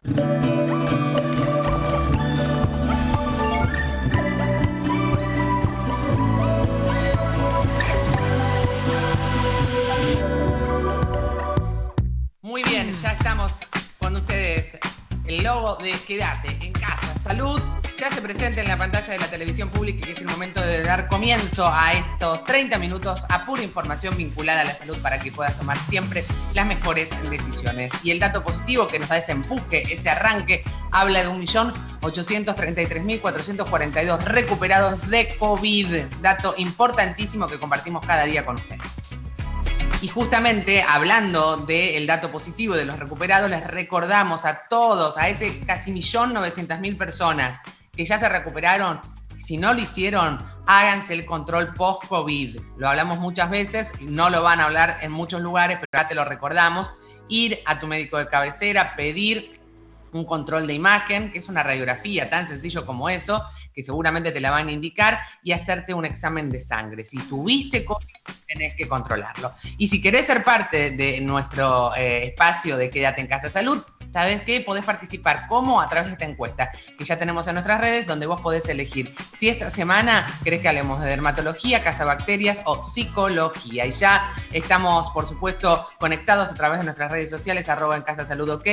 Muy bien, ya estamos con ustedes. El logo de Quédate en Casa Salud se hace presente en la pantalla de la televisión pública, que es el momento de dar comienzo a estos 30 minutos a pura información vinculada a la salud para que puedas tomar siempre las mejores decisiones. Y el dato positivo que nos da ese empuje, ese arranque, habla de 1.833.442 recuperados de COVID. Dato importantísimo que compartimos cada día con ustedes. Y justamente hablando del dato positivo de los recuperados, les recordamos a todos, a ese casi 1.900.000 personas que ya se recuperaron, si no lo hicieron, háganse el control post-COVID. Lo hablamos muchas veces, no lo van a hablar en muchos lugares, pero ya te lo recordamos. Ir a tu médico de cabecera, pedir un control de imagen, que es una radiografía tan sencillo como eso, que seguramente te la van a indicar, y hacerte un examen de sangre. Si tuviste COVID, tenés que controlarlo. Y si querés ser parte de nuestro espacio de Quédate en Casa Salud, ¿sabés qué? Podés participar. ¿Cómo? A través de esta encuesta que ya tenemos en nuestras redes, donde vos podés elegir si esta semana querés que hablemos de dermatología, cazabacterias o psicología. Y ya estamos, por supuesto, conectados a través de nuestras redes sociales, @encasasaludok,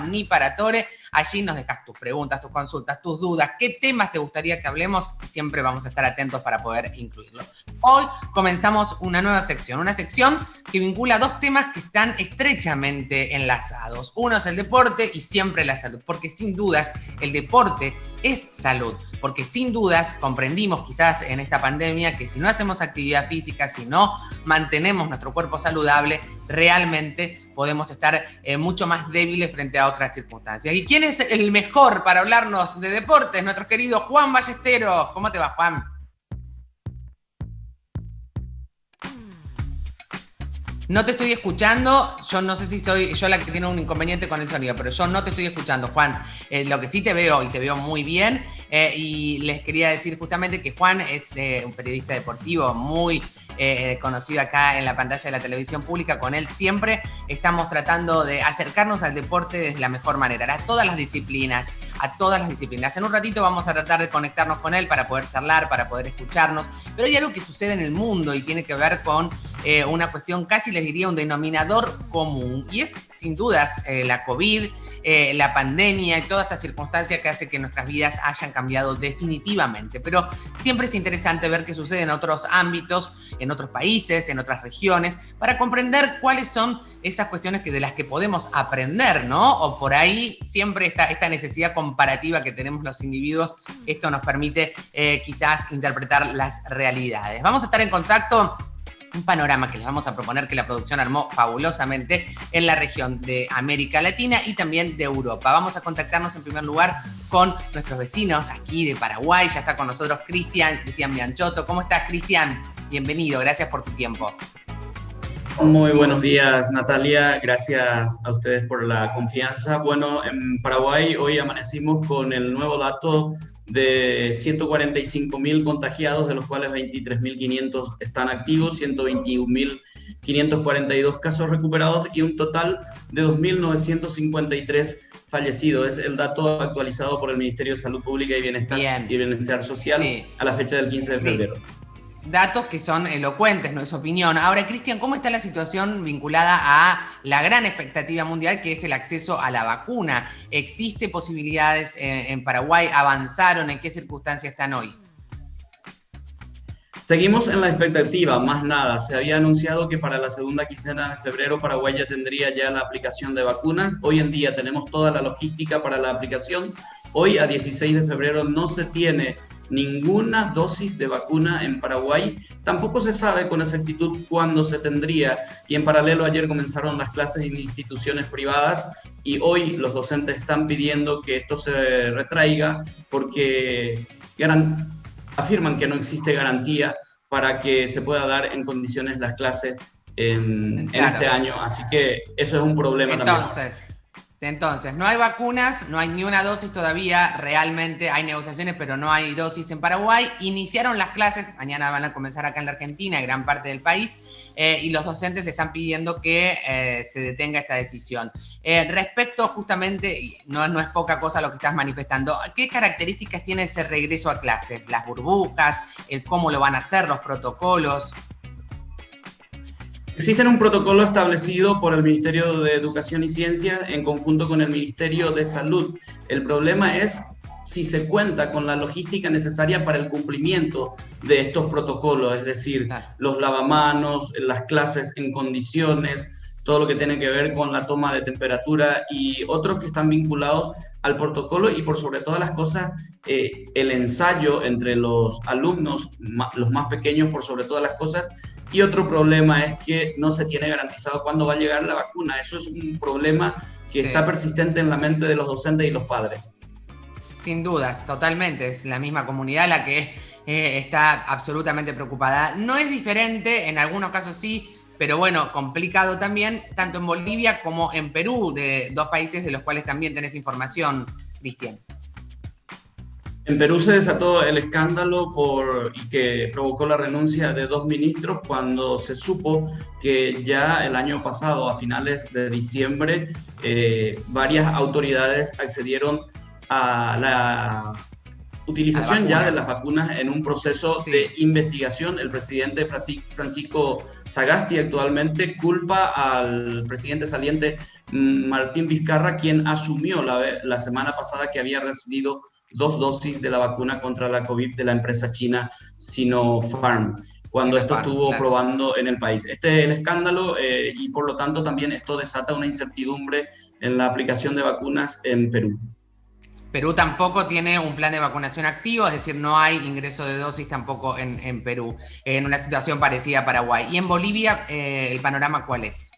@niparatore. Allí nos dejas tus preguntas, tus consultas, tus dudas, qué temas te gustaría que hablemos. Siempre vamos a estar atentos para poder incluirlo. Hoy comenzamos una nueva sección, una sección que vincula dos temas que están estrechamente enlazados. Uno es el deporte y siempre la salud, porque sin dudas el deporte es salud, porque sin dudas comprendimos quizás en esta pandemia que si no hacemos actividad física, si no mantenemos nuestro cuerpo saludable, realmente podemos estar mucho más débiles frente a otras circunstancias. ¿Y quién es el mejor para hablarnos de deportes? Nuestro querido Juan Ballesteros. ¿Cómo te va, Juan? No te estoy escuchando, yo no sé si soy yo la que tiene un inconveniente con el sonido, pero yo no te estoy escuchando, Juan. Lo que sí te veo, y te veo muy bien, y les quería decir justamente que Juan es un periodista deportivo muy conocido acá en la pantalla de la televisión pública. Con él siempre estamos tratando de acercarnos al deporte de la mejor manera, a todas las disciplinas. En un ratito vamos a tratar de conectarnos con él para poder charlar, para poder escucharnos, pero hay algo que sucede en el mundo y tiene que ver con una cuestión, casi les diría un denominador común, y es sin dudas la COVID, la pandemia y toda esta circunstancia que hace que nuestras vidas hayan cambiado definitivamente. Pero siempre es interesante ver qué sucede en otros ámbitos, en otros países, en otras regiones, para comprender cuáles son esas cuestiones de las que podemos aprender, ¿no? O por ahí siempre esta necesidad comparativa que tenemos los individuos, esto nos permite quizás interpretar las realidades. Vamos a estar en contacto. Un panorama que les vamos a proponer, que la producción armó fabulosamente en la región de América Latina y también de Europa. Vamos a contactarnos en primer lugar con nuestros vecinos aquí de Paraguay. Ya está con nosotros Cristian Bianchotto. ¿Cómo estás, Cristian? Bienvenido, gracias por tu tiempo. Muy buenos días, Natalia. Gracias a ustedes por la confianza. Bueno, en Paraguay hoy amanecimos con el nuevo dato de 145.000 contagiados, de los cuales 23.500 están activos, 121.542 casos recuperados y un total de 2.953 fallecidos. Es el dato actualizado por el Ministerio de Salud Pública y Bienestar Social, sí, a la fecha del 15 de febrero. Sí. Datos que son elocuentes, no es opinión. Ahora, Cristian, ¿cómo está la situación vinculada a la gran expectativa mundial que es el acceso a la vacuna? ¿Existe posibilidades en Paraguay? ¿Avanzaron? ¿En qué circunstancias están hoy? Seguimos en la expectativa, más nada. Se había anunciado que para la segunda quincena de febrero Paraguay ya tendría la aplicación de vacunas. Hoy en día tenemos toda la logística para la aplicación. Hoy, a 16 de febrero, no se tiene ninguna dosis de vacuna en Paraguay. Tampoco se sabe con exactitud cuándo se tendría, y en paralelo ayer comenzaron las clases en instituciones privadas y hoy los docentes están pidiendo que esto se retraiga porque afirman que no existe garantía para que se pueda dar en condiciones las clases en este año, así que eso es un problema. Entonces, también. Entonces, no hay vacunas, no hay ni una dosis todavía, realmente hay negociaciones, pero no hay dosis en Paraguay. Iniciaron las clases, mañana van a comenzar acá en la Argentina, gran parte del país, y los docentes están pidiendo que se detenga esta decisión. Respecto justamente, no es poca cosa lo que estás manifestando, ¿qué características tiene ese regreso a clases? ¿Las burbujas? ¿El cómo lo van a hacer? ¿Los protocolos? Existe un protocolo establecido por el Ministerio de Educación y Ciencia en conjunto con el Ministerio de Salud. El problema es si se cuenta con la logística necesaria para el cumplimiento de estos protocolos, es decir, los lavamanos, las clases en condiciones, todo lo que tiene que ver con la toma de temperatura y otros que están vinculados al protocolo y por sobre todas las cosas, el ensayo entre los alumnos, los más pequeños por sobre todas las cosas. Y otro problema es que no se tiene garantizado cuándo va a llegar la vacuna. Eso es un problema que está persistente en la mente de los docentes y los padres. Sin duda, totalmente. Es la misma comunidad la que está absolutamente preocupada. No es diferente, en algunos casos sí, pero bueno, complicado también, tanto en Bolivia como en Perú, de dos países de los cuales también tenés información, Cristian. En Perú se desató el escándalo y que provocó la renuncia de 2 ministros cuando se supo que ya el año pasado, a finales de diciembre, varias autoridades accedieron a la utilización ya de las vacunas en un proceso de investigación. El presidente Francisco Sagasti actualmente culpa al presidente saliente Martín Vizcarra, quien asumió la semana pasada que había recibido 2 dosis de la vacuna contra la COVID de la empresa china Sinopharm, cuando esto estuvo probando en el país. Este es el escándalo y por lo tanto también esto desata una incertidumbre en la aplicación de vacunas en Perú. Perú tampoco tiene un plan de vacunación activo, es decir, no hay ingreso de dosis tampoco en Perú, en una situación parecida a Paraguay. ¿Y en Bolivia el panorama cuál es?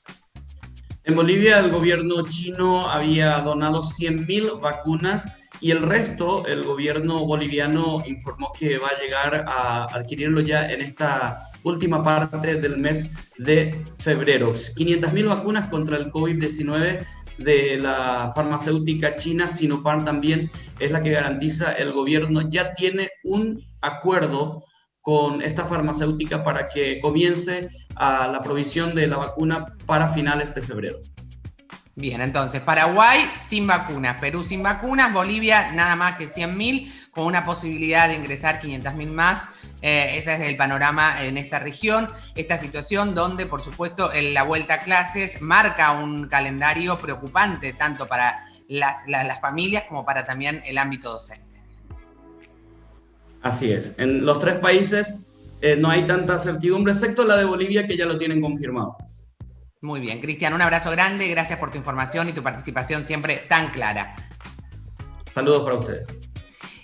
En Bolivia el gobierno chino había donado 100.000 vacunas y el resto, el gobierno boliviano informó que va a llegar a adquirirlo ya en esta última parte del mes de febrero. 500.000 vacunas contra el COVID-19 de la farmacéutica china Sinopharm también es la que garantiza el gobierno. Ya tiene un acuerdo con esta farmacéutica para que comience la provisión de la vacuna para finales de febrero. Bien, entonces Paraguay sin vacunas, Perú sin vacunas, Bolivia nada más que 100.000, con una posibilidad de ingresar 500.000 más. Ese es el panorama en esta región, esta situación donde, por supuesto, la vuelta a clases marca un calendario preocupante tanto para las familias como para también el ámbito docente. Así es. En los 3 países no hay tanta certidumbre, excepto la de Bolivia, que ya lo tienen confirmado. Muy bien, Cristian, un abrazo grande, gracias por tu información y tu participación siempre tan clara. Saludos para ustedes.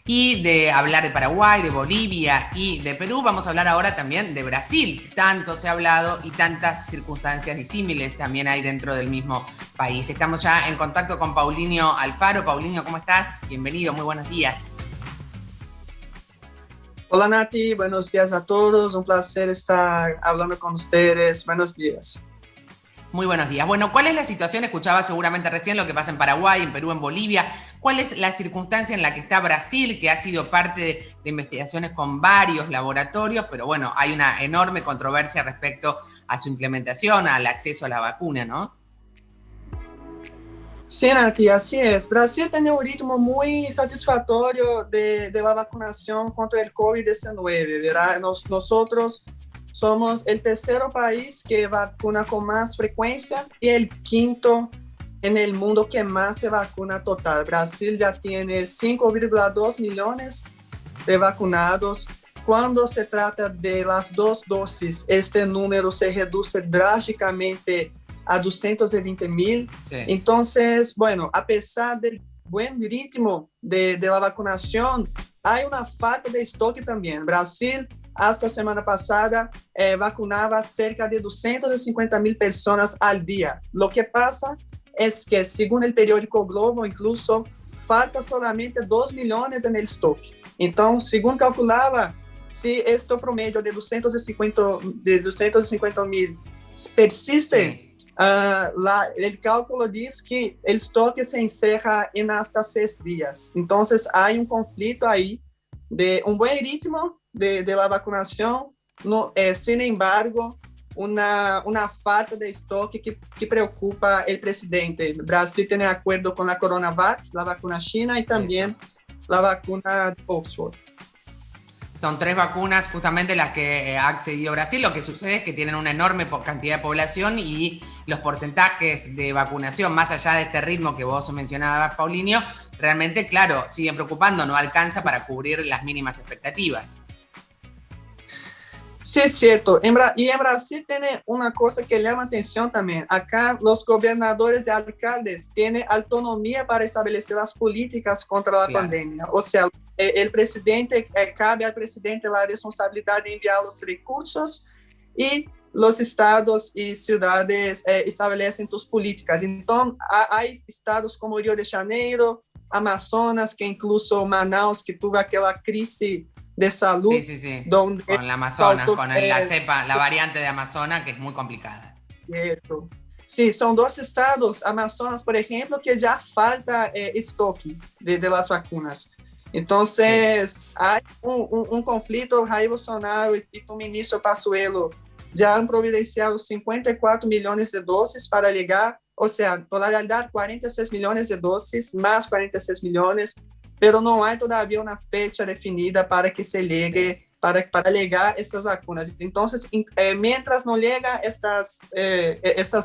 Y de hablar de Paraguay, de Bolivia y de Perú, vamos a hablar ahora también de Brasil. Tanto se ha hablado y tantas circunstancias disímiles también hay dentro del mismo país. Estamos ya en contacto con Paulinho Alfaro. Paulinho, ¿cómo estás? Bienvenido, muy buenos días. Hola Nati, buenos días a todos, un placer estar hablando con ustedes. Buenos días. Muy buenos días. Bueno, ¿cuál es la situación? Escuchaba seguramente recién lo que pasa en Paraguay, en Perú, en Bolivia. ¿Cuál es la circunstancia en la que está Brasil, que ha sido parte de investigaciones con varios laboratorios? Pero bueno, hay una enorme controversia respecto a su implementación, al acceso a la vacuna, ¿no? Sí, Nati, así es. Brasil tiene un ritmo muy satisfactorio de la vacunación contra el COVID-19, ¿verdad? Nosotros somos el tercero país que vacuna con más frecuencia y el quinto en el mundo que más se vacuna total. Brasil ya tiene 5,2 millones de vacunados. Cuando se trata de las 2 dosis, este número se reduce drásticamente a 220.000. Sí. Entonces, bueno, a pesar del buen ritmo de la vacunación, hay una falta de estoque también. Brasil, hasta semana pasada, vacunaba cerca de 250.000 personas al día. Lo que pasa es que, según el periódico Globo, incluso falta solamente 2 millones en el stock. Entonces, según calculaba, si este promedio de 250.000 persiste, el cálculo dice que el estoque se encerra en hasta 6 días. Entonces hay un conflicto ahí de un buen ritmo de la vacunación, no, sin embargo, una falta de estoque que preocupa el presidente. Brasil tiene acuerdo con la CoronaVac, la vacuna china, y también la vacuna de Oxford. Son 3 vacunas justamente las que ha accedido Brasil. Lo que sucede es que tienen una enorme cantidad de población y los porcentajes de vacunación, más allá de este ritmo que vos mencionabas, Paulinho, realmente, claro, siguen preocupando, no alcanza para cubrir las mínimas expectativas. Sí, es cierto. Y en Brasil tiene una cosa que llama atención también. Acá los gobernadores y alcaldes tienen autonomía para establecer las políticas contra la pandemia. O sea, el presidente, cabe al presidente la responsabilidad de enviar los recursos y los estados y ciudades establecen sus políticas. Entonces, hay estados como Río de Janeiro, Amazonas, que incluso Manaus, que tuvo aquella crisis de salud. Sí. Donde con la Amazonas, con la cepa, la variante de Amazonas, que es muy complicada. Cierto. Sí, son 2 estados, Amazonas, por ejemplo, que ya falta estoque de las vacunas. Entonces, hay un conflicto. Jair Bolsonaro y tu ministro Pazuello ya han providenciado 54 millones de dosis para llegar, o sea, por la realidad 46 millones de dosis, más 46 millones, pero no hay todavía una fecha definida para que se llegue, para llegar estas vacunas. Entonces, mientras no llegan estas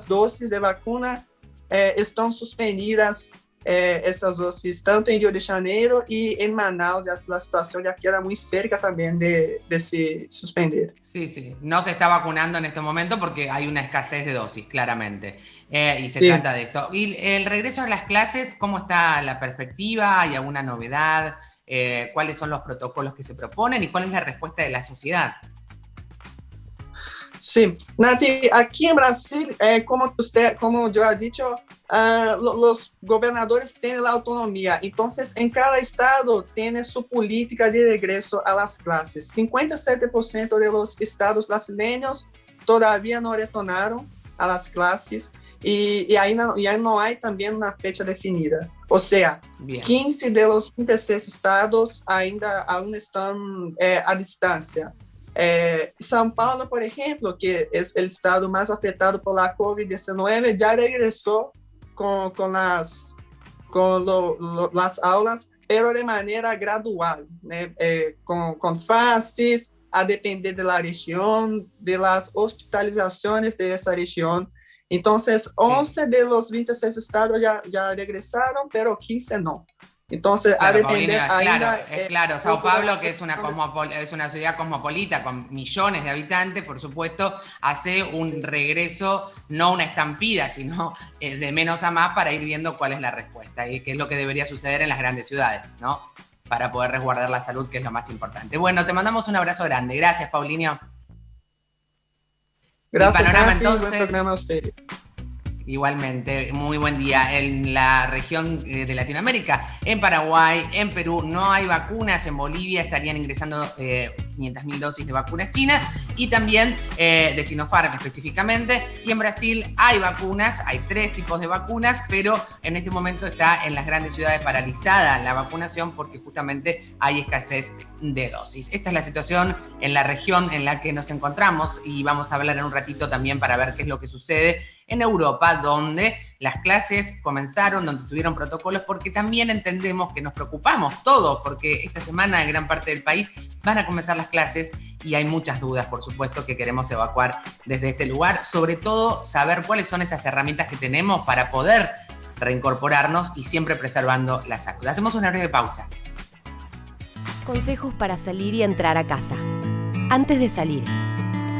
dosis de vacuna, están suspendidas estas dosis, tanto en Río de Janeiro y en Manaus. La situación ya queda muy cerca también de se suspender. Sí, no se está vacunando en este momento porque hay una escasez de dosis, claramente. Y se trata de esto. Y el regreso a las clases, ¿cómo está la perspectiva? ¿Hay alguna novedad? ¿Cuáles son los protocolos que se proponen y cuál es la respuesta de la sociedad? Sí, Nati, aquí en Brasil, como yo he dicho, los gobernadores tienen la autonomía. Entonces, en cada estado tiene su política de regreso a las clases. 57% de los estados brasileños todavía no retornaron a las clases y ahí no hay también una fecha definida. O sea, bien. 15 de los 26 estados aún están a distancia. São Paulo, por ejemplo, que es el estado más afectado por la COVID-19, ya regresó con las aulas, pero de manera gradual, ¿no? Con fases, a depender de la región, de las hospitalizaciones de esa región. Entonces, 11 de los 26 estados ya regresaron, pero 15 no. Entonces, claro, a depender Paulina, claro, Sao Paulo, que es una ciudad cosmopolita con millones de habitantes, por supuesto, hace un regreso, no una estampida, sino de menos a más para ir viendo cuál es la respuesta y qué es lo que debería suceder en las grandes ciudades, ¿no? Para poder resguardar la salud, que es lo más importante. Bueno, te mandamos un abrazo grande. Gracias, Paulinho. Gracias, panorama, Santi, entonces, buen programa a usted. Igualmente, muy buen día. En la región de Latinoamérica, en Paraguay, en Perú, no hay vacunas. En Bolivia estarían ingresando 500.000 dosis de vacunas chinas y también de Sinopharm específicamente. Y en Brasil hay vacunas, hay 3 tipos de vacunas, pero en este momento está en las grandes ciudades paralizada la vacunación porque justamente hay escasez de dosis. Esta es la situación en la región en la que nos encontramos y vamos a hablar en un ratito también para ver qué es lo que sucede en Europa, donde las clases comenzaron, donde tuvieron protocolos, porque también entendemos que nos preocupamos todos, porque esta semana en gran parte del país van a comenzar las clases y hay muchas dudas, por supuesto, que queremos evacuar desde este lugar, sobre todo saber cuáles son esas herramientas que tenemos para poder reincorporarnos y siempre preservando la salud. Hacemos una breve pausa. Consejos para salir y entrar a casa. Antes de salir,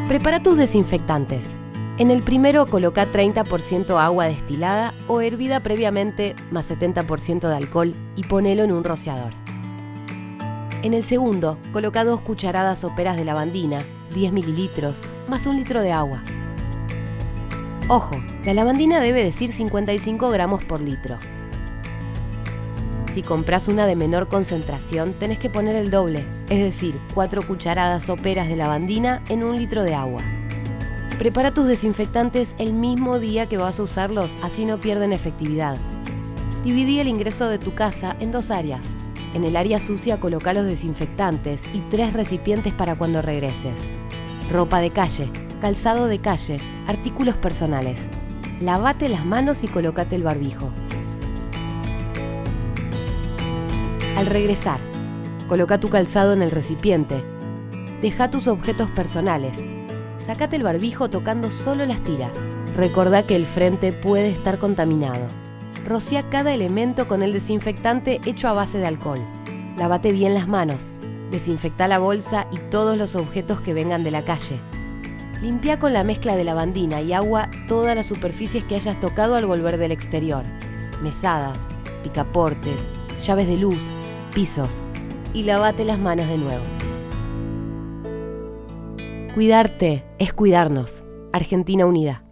prepara tus desinfectantes. En el primero coloca 30% agua destilada o hervida previamente más 70% de alcohol y ponelo en un rociador. En el segundo coloca 2 cucharadas soperas de lavandina, 10 mililitros, más 1 litro de agua. Ojo, la lavandina debe decir 55 gramos por litro. Si compras una de menor concentración, tenés que poner el doble, es decir, 4 cucharadas soperas de lavandina en 1 litro de agua. Prepara tus desinfectantes el mismo día que vas a usarlos, así no pierden efectividad. Dividí el ingreso de tu casa en 2 áreas. En el área sucia coloca los desinfectantes y 3 recipientes para cuando regreses. Ropa de calle, calzado de calle, artículos personales. Lavate las manos y colócate el barbijo. Al regresar, coloca tu calzado en el recipiente. Deja tus objetos personales. Sácate el barbijo tocando solo las tiras. Recordá que el frente puede estar contaminado. Rocía cada elemento con el desinfectante hecho a base de alcohol. Lávate bien las manos. Desinfectá la bolsa y todos los objetos que vengan de la calle. Limpia con la mezcla de lavandina y agua todas las superficies que hayas tocado al volver del exterior. Mesadas, picaportes, llaves de luz, pisos. Y lavate las manos de nuevo. Cuidarte es cuidarnos. Argentina Unida.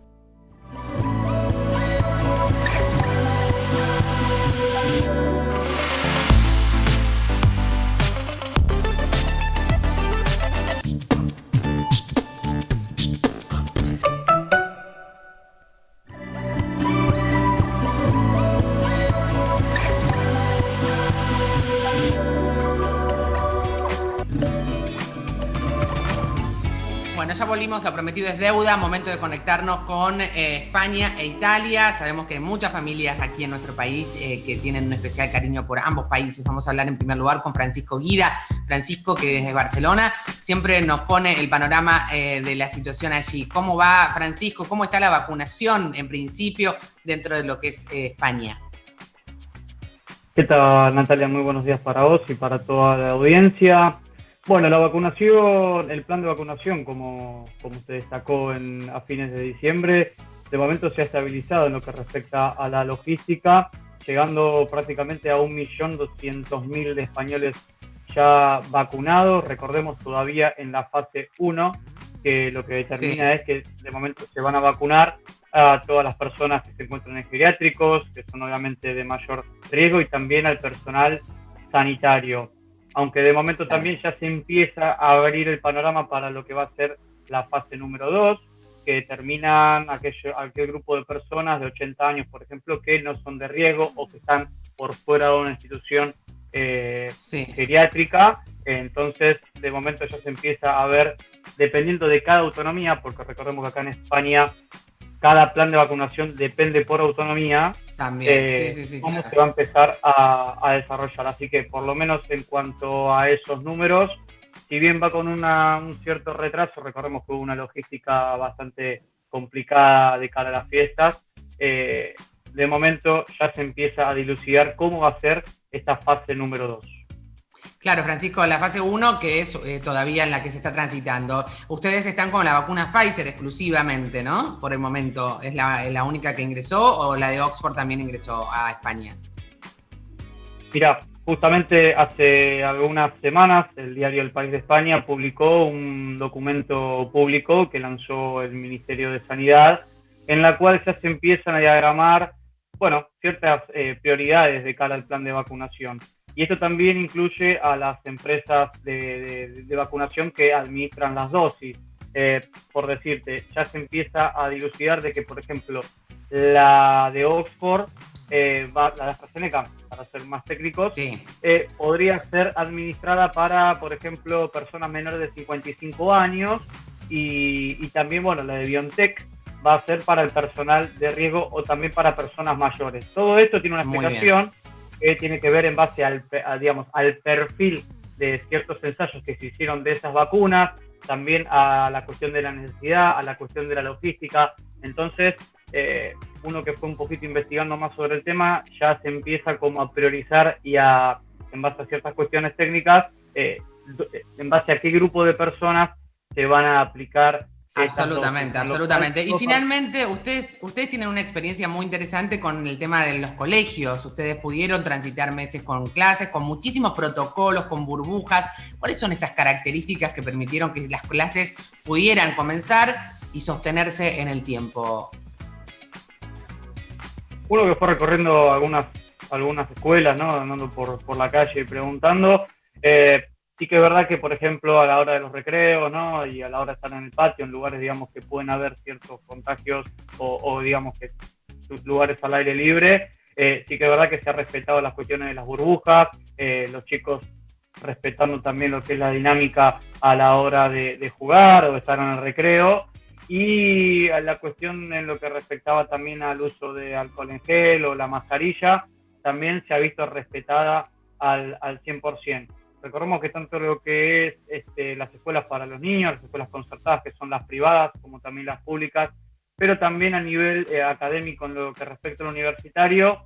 Bueno, ya volvimos, lo prometido es deuda, momento de conectarnos con España e Italia. Sabemos que hay muchas familias aquí en nuestro país que tienen un especial cariño por ambos países. Vamos a hablar en primer lugar con Francisco Guida. Francisco, que desde Barcelona siempre nos pone el panorama de la situación allí. ¿Cómo va, Francisco? ¿Cómo está la vacunación en principio dentro de lo que es España? ¿Qué tal, Natalia? Muy buenos días para vos y para toda la audiencia. Bueno, la vacunación, el plan de vacunación, como usted destacó a fines de diciembre, de momento se ha estabilizado en lo que respecta a la logística, llegando prácticamente a 1.200.000 de españoles ya vacunados. Recordemos todavía en la fase 1, que lo que determina es que de momento se van a vacunar a todas las personas que se encuentran en geriátricos, que son obviamente de mayor riesgo, y también al personal sanitario. Aunque de momento también ya se empieza a abrir el panorama para lo que va a ser la fase número 2, que determinan aquel grupo de personas de 80 años, por ejemplo, que no son de riesgo o que están por fuera de una institución geriátrica. Entonces, de momento ya se empieza a ver, dependiendo de cada autonomía, porque recordemos que acá en España cada plan de vacunación depende por autonomía, también, cómo se va a empezar a desarrollar. Así que por lo menos en cuanto a esos números, si bien va con un cierto retraso, recordemos que hubo una logística bastante complicada de cara a las fiestas, de momento ya se empieza a dilucidar cómo va a ser esta fase número 2. Claro, Francisco, la fase 1, que es todavía en la que se está transitando. Ustedes están con la vacuna Pfizer exclusivamente, ¿no? Por el momento, ¿es la única que ingresó o la de Oxford también ingresó a España? Mira, justamente hace algunas semanas el diario El País de España publicó un documento público que lanzó el Ministerio de Sanidad, en la cual ya se empiezan a diagramar, ciertas prioridades de cara al plan de vacunación. Y esto también incluye a las empresas de vacunación que administran las dosis. Por decirte, ya se empieza a dilucidar de que, por ejemplo, la de Oxford, la de AstraZeneca, para ser más técnicos, podría ser administrada para, por ejemplo, personas menores de 55 años y también, la de BioNTech va a ser para el personal de riesgo o también para personas mayores. Todo esto tiene una explicación que tiene que ver en base al perfil de ciertos ensayos que se hicieron de esas vacunas, también a la cuestión de la necesidad, a la cuestión de la logística. Entonces, uno que fue un poquito investigando más sobre el tema, ya se empieza como a priorizar y en base a ciertas cuestiones técnicas, en base a qué grupo de personas se van a aplicar. Absolutamente. Y finalmente, ustedes tienen una experiencia muy interesante con el tema de los colegios. Ustedes pudieron transitar meses con clases, con muchísimos protocolos, con burbujas. ¿Cuáles son esas características que permitieron que las clases pudieran comenzar y sostenerse en el tiempo? Uno que fue recorriendo algunas escuelas, ¿no? Andando por la calle y preguntando, Sí que es verdad que, por ejemplo, a la hora de los recreos, ¿no? Y a la hora de estar en el patio, en lugares, digamos, que pueden haber ciertos contagios o digamos, que lugares al aire libre, sí que es verdad que se ha respetado las cuestiones de las burbujas, los chicos respetando también lo que es la dinámica a la hora de jugar o de estar en el recreo. Y la cuestión en lo que respectaba también al uso de alcohol en gel o la mascarilla, también se ha visto respetada al 100%. Recordemos que tanto lo que es las escuelas para los niños, las escuelas concertadas, que son las privadas, como también las públicas, pero también a nivel académico, en lo que respecta al universitario,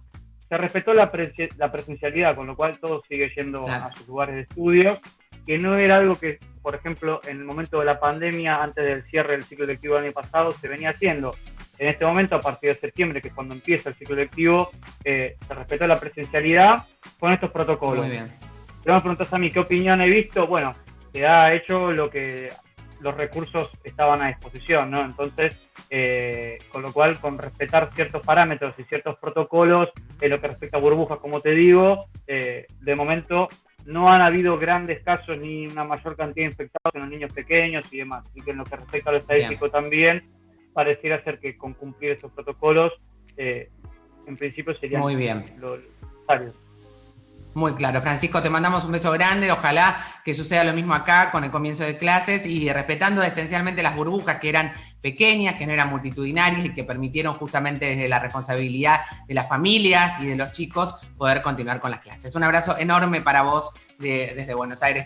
se respetó la presencialidad, con lo cual todo sigue yendo a sus lugares de estudio, que no era algo que, por ejemplo, en el momento de la pandemia, antes del cierre del ciclo lectivo del año pasado, se venía haciendo. En este momento, a partir de septiembre, que es cuando empieza el ciclo lectivo, se respetó la presencialidad con estos protocolos. Muy bien. Si me preguntas a mí qué opinión he visto, bueno, se ha hecho lo que los recursos estaban a disposición, ¿no? Entonces, con lo cual, con respetar ciertos parámetros y ciertos protocolos, en lo que respecta a burbujas, como te digo, de momento no han habido grandes casos ni una mayor cantidad de infectados en los niños pequeños y demás. Y que en lo que respecta a lo estadístico también, pareciera ser que con cumplir esos protocolos, en principio serían muy bien. Los necesarios. Muy claro. Francisco, te mandamos un beso grande. Ojalá que suceda lo mismo acá con el comienzo de clases y respetando esencialmente las burbujas que eran pequeñas, que no eran multitudinarias y que permitieron justamente desde la responsabilidad de las familias y de los chicos poder continuar con las clases. Un abrazo enorme para vos desde Buenos Aires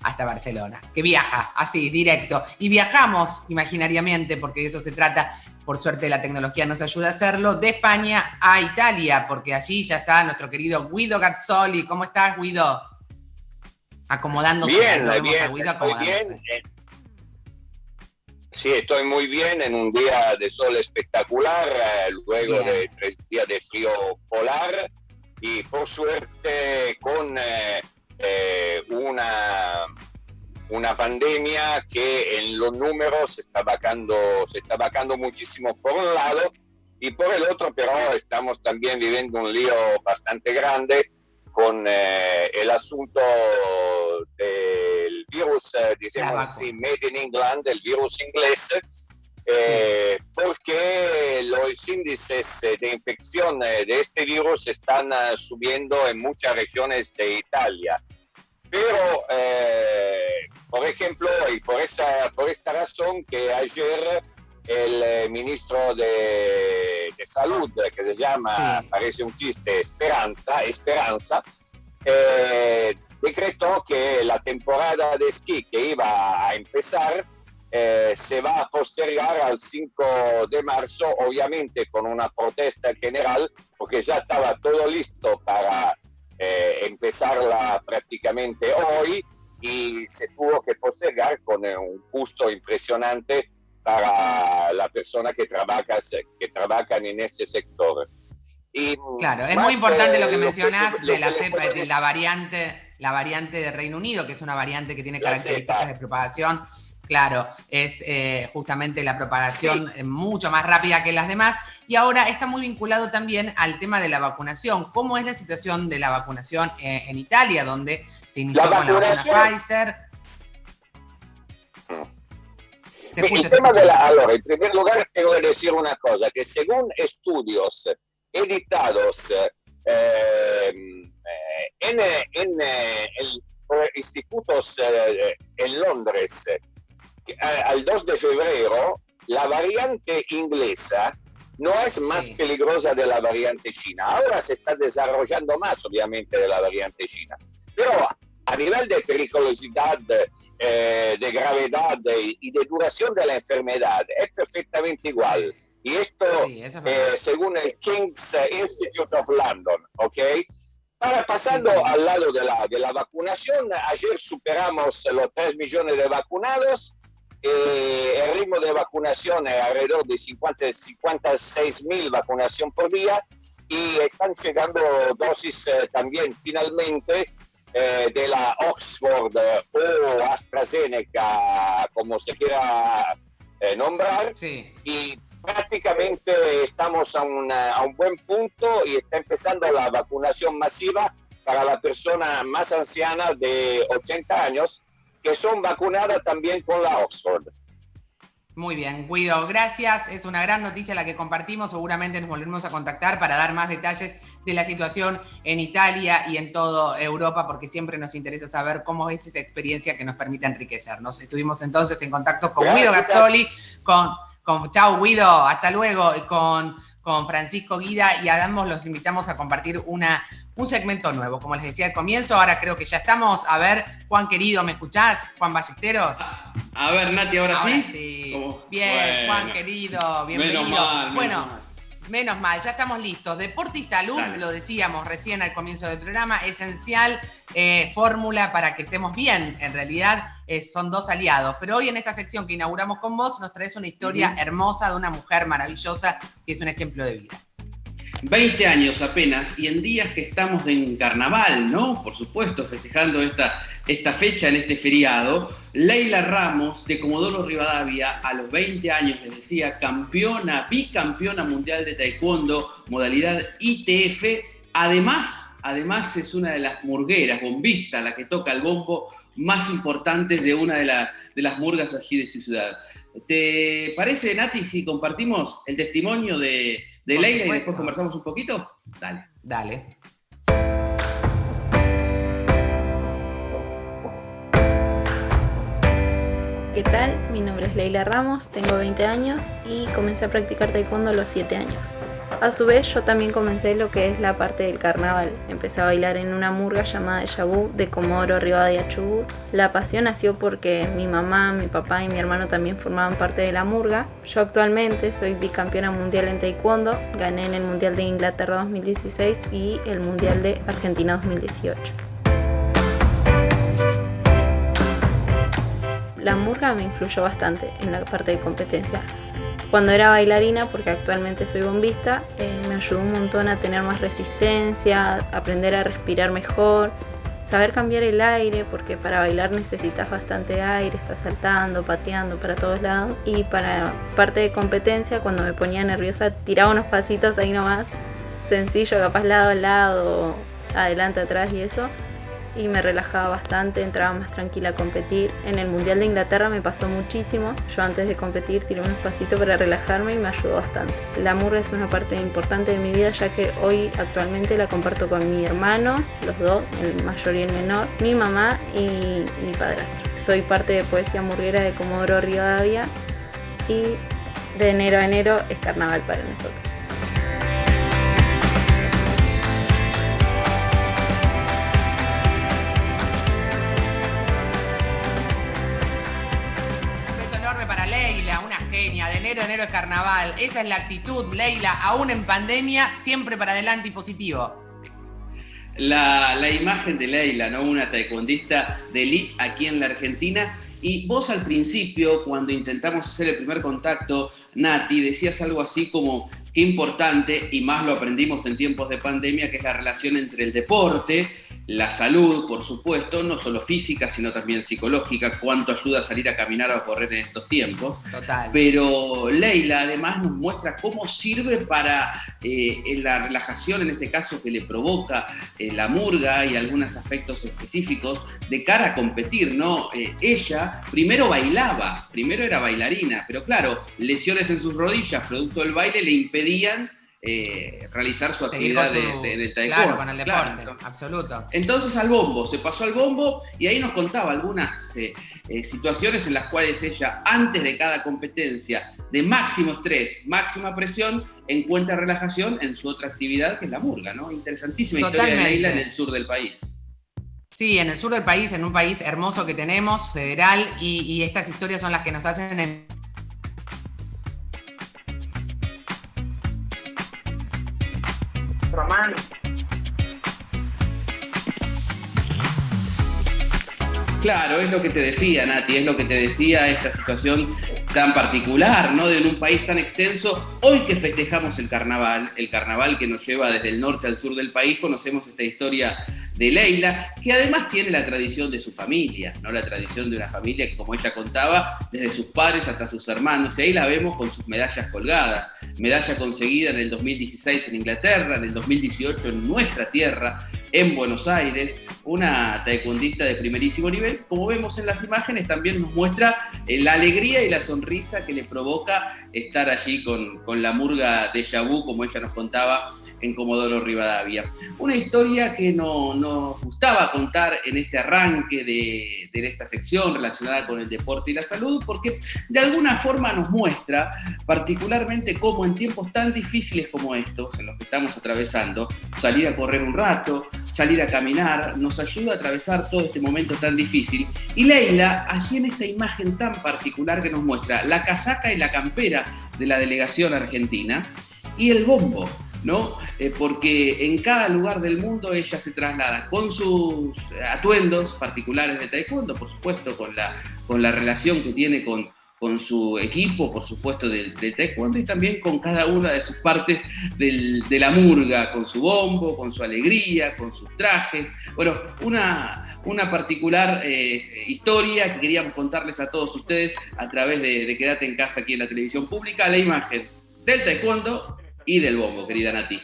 hasta Barcelona. Que viaja así, directo. Y viajamos imaginariamente, porque de eso se trata. Por suerte la tecnología nos ayuda a hacerlo, de España a Italia, porque allí ya está nuestro querido Guido Gazzoli. ¿Cómo estás, Guido? Acomodándose. Bien, a bien, Guido acomodándose. Bien. Sí, estoy muy bien en un día de sol espectacular, luego de 3 días de frío polar y por suerte con una pandemia que en los números se está bajando muchísimo por un lado y por el otro, pero estamos también viviendo un lío bastante grande con el asunto del virus, digamos así, made in England, el virus inglés, porque los índices de infección de este virus están subiendo en muchas regiones de Italia. Pero, por ejemplo, y por esta razón que ayer el ministro de Salud, que se llama, parece un chiste, Speranza, decretó que la temporada de esquí que iba a empezar se va a postergar al 5 de marzo, obviamente con una protesta general, porque ya estaba todo listo para empezarla prácticamente hoy y se tuvo que postergar con un costo impresionante para la persona que trabajan en este sector. Y claro, es muy importante lo que mencionas de la cepa, de la variante de Reino Unido, que es una variante que tiene características de propagación. Claro, es justamente la propagación mucho más rápida que las demás. Y ahora está muy vinculado también al tema de la vacunación. ¿Cómo es la situación de la vacunación en Italia, donde se inició con la vacuna Pfizer? Allora, en primer lugar, tengo que decir una cosa, que según estudios editados en institutos en Londres, al 2 de febrero, la variante inglesa no es más peligrosa de la variante china. Ahora se está desarrollando más, obviamente, de la variante china. Pero a nivel de periculosidad, de gravedad y de duración de la enfermedad, es perfectamente igual. Y esto, según el King's Institute of London, ¿ok? Ahora, pasando al lado de la vacunación, ayer superamos los 3 millones de vacunados. El ritmo de vacunación es alrededor de 56.000 vacunación por día y están llegando dosis también finalmente de la Oxford o AstraZeneca, como se quiera nombrar, y prácticamente estamos a un buen punto y está empezando la vacunación masiva para la persona más anciana de 80 años, que son vacunadas también con la Oxford. Muy bien, Guido, gracias. Es una gran noticia la que compartimos. Seguramente nos volveremos a contactar para dar más detalles de la situación en Italia y en toda Europa, porque siempre nos interesa saber cómo es esa experiencia que nos permite enriquecernos. Estuvimos entonces en contacto con Guido Gazzoli, chao Guido, hasta luego, con Francisco Guida, y a ambos los invitamos a compartir un segmento nuevo, como les decía al comienzo. Ahora creo que ya estamos. A ver, Juan querido, ¿me escuchás? Juan Ballesteros. A ver, Nati, ¿ahora sí? Sí. ¿Cómo? Bien, Bueno. Juan querido, bienvenido. Menos mal, ya estamos listos. Deporte y salud, dale. Lo decíamos recién al comienzo del programa, esencial fórmula para que estemos bien. En realidad son dos aliados. Pero hoy en esta sección que inauguramos con vos, nos traes una historia hermosa de una mujer maravillosa que es un ejemplo de vida. 20 años apenas, y en días que estamos en carnaval, ¿no? Por supuesto, festejando esta fecha en este feriado. Leila Ramos, de Comodoro Rivadavia, a los 20 años, les decía, bicampeona mundial de taekwondo, modalidad ITF. Además es una de las murgueras, bombistas, la que toca el bombo más importantes de una de las murgas aquí de su ciudad. ¿Te parece, Nati, si compartimos el testimonio de Leila y después conversamos un poquito? Dale. ¿Qué tal? Mi nombre es Leila Ramos, tengo 20 años y comencé a practicar taekwondo a los 7 años. A su vez, yo también comencé lo que es la parte del carnaval. Empecé a bailar en una murga llamada Déjà Vu de Comodoro Rivadavia, Chubut. La pasión nació porque mi mamá, mi papá y mi hermano también formaban parte de la murga. Yo actualmente soy bicampeona mundial en taekwondo, gané en el Mundial de Inglaterra 2016 y el Mundial de Argentina 2018. La murga me influyó bastante en la parte de competencia. Cuando era bailarina, porque actualmente soy bombista, me ayudó un montón a tener más resistencia, aprender a respirar mejor, saber cambiar el aire, porque para bailar necesitas bastante aire, estás saltando, pateando para todos lados. Y para parte de competencia, cuando me ponía nerviosa, tiraba unos pasitos ahí nomás, sencillo, capaz lado a lado, adelante, atrás y eso. Y me relajaba bastante, entraba más tranquila a competir. En el Mundial de Inglaterra me pasó muchísimo. Yo antes de competir tiré unos pasitos para relajarme y me ayudó bastante. La murga es una parte importante de mi vida, ya que hoy actualmente la comparto con mis hermanos, los dos, el mayor y el menor, mi mamá y mi padrastro. Soy parte de Poesía Murguera de Comodoro Rivadavia y de enero a enero es carnaval para nosotros. De enero a enero es carnaval. Esa es la actitud, Leila, aún en pandemia, siempre para adelante y positivo. La imagen de Leila, ¿no? Una taekwondista de elite aquí en la Argentina. Y vos al principio, cuando intentamos hacer el primer contacto, Nati, decías algo así como qué importante, y más lo aprendimos en tiempos de pandemia, que es la relación entre el deporte, la salud, por supuesto, no solo física, sino también psicológica, cuánto ayuda a salir a caminar o a correr en estos tiempos. Total. Pero Leila además nos muestra cómo sirve para la relajación, en este caso, que le provoca la murga y algunos aspectos específicos de cara a competir, ¿no? Ella primero bailaba, primero era bailarina, pero claro, lesiones en sus rodillas, producto del baile, le impedían realizar su actividad en el taekwondo. Claro, con el deporte, claro. Absoluto. Entonces se pasó al bombo y ahí nos contaba algunas situaciones en las cuales ella, antes de cada competencia de máximo estrés, máxima presión, encuentra relajación en su otra actividad, que es la murga, ¿no? Interesantísima Totalmente. Historia de Leila en el sur del país. Sí, en el sur del país, en un país hermoso que tenemos, federal, y estas historias son las que nos hacen Román. Claro, es lo que te decía, Nati, es lo que te decía esta situación tan particular, ¿no? De un país tan extenso. Hoy que festejamos el carnaval que nos lleva desde el norte al sur del país, conocemos esta historia de Leila, que además tiene la tradición de su familia, ¿no? La tradición de una familia que, como ella contaba, desde sus padres hasta sus hermanos, y ahí la vemos con sus medallas colgadas. Medalla conseguida en el 2016 en Inglaterra, en el 2018 en nuestra tierra, en Buenos Aires, una taekwondista de primerísimo nivel. Como vemos en las imágenes, también nos muestra la alegría y la sonrisa que le provoca estar allí con la murga déjà vu, como ella nos contaba, en Comodoro Rivadavia. Una historia que nos gustaba contar en este arranque de esta sección relacionada con el deporte y la salud, porque de alguna forma nos muestra particularmente cómo en tiempos tan difíciles como estos, en los que estamos atravesando, salir a correr un rato, salir a caminar, nos ayuda a atravesar todo este momento tan difícil. Y Leila, allí en esta imagen tan particular que nos muestra la casaca y la campera de la delegación argentina y el bombo, ¿no? Porque en cada lugar del mundo ella se traslada con sus atuendos particulares de taekwondo, por supuesto, con la relación que tiene con su equipo, por supuesto, del taekwondo, y también con cada una de sus partes de la murga, con su bombo, con su alegría, con sus trajes. Bueno, una particular historia que queríamos contarles a todos ustedes a través de Quédate en Casa aquí en la televisión pública, la imagen del taekwondo y del bombo, querida Nati.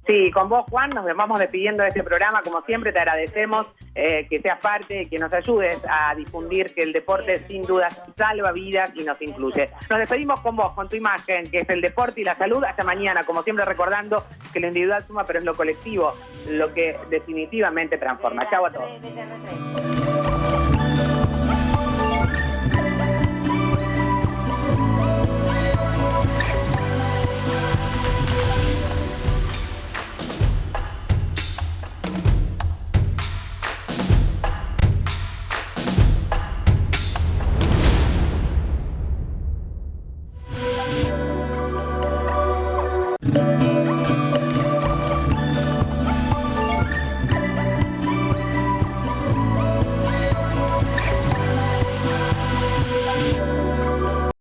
Sí, con vos, Juan, nos vamos despidiendo de este programa. Como siempre, te agradecemos que seas parte, que nos ayudes a difundir que el deporte sin duda salva vidas y nos incluye. Nos despedimos con vos, con tu imagen, que es el deporte y la salud. Hasta mañana, como siempre, recordando que lo individual suma, pero es lo colectivo lo que definitivamente transforma. Chau a todos.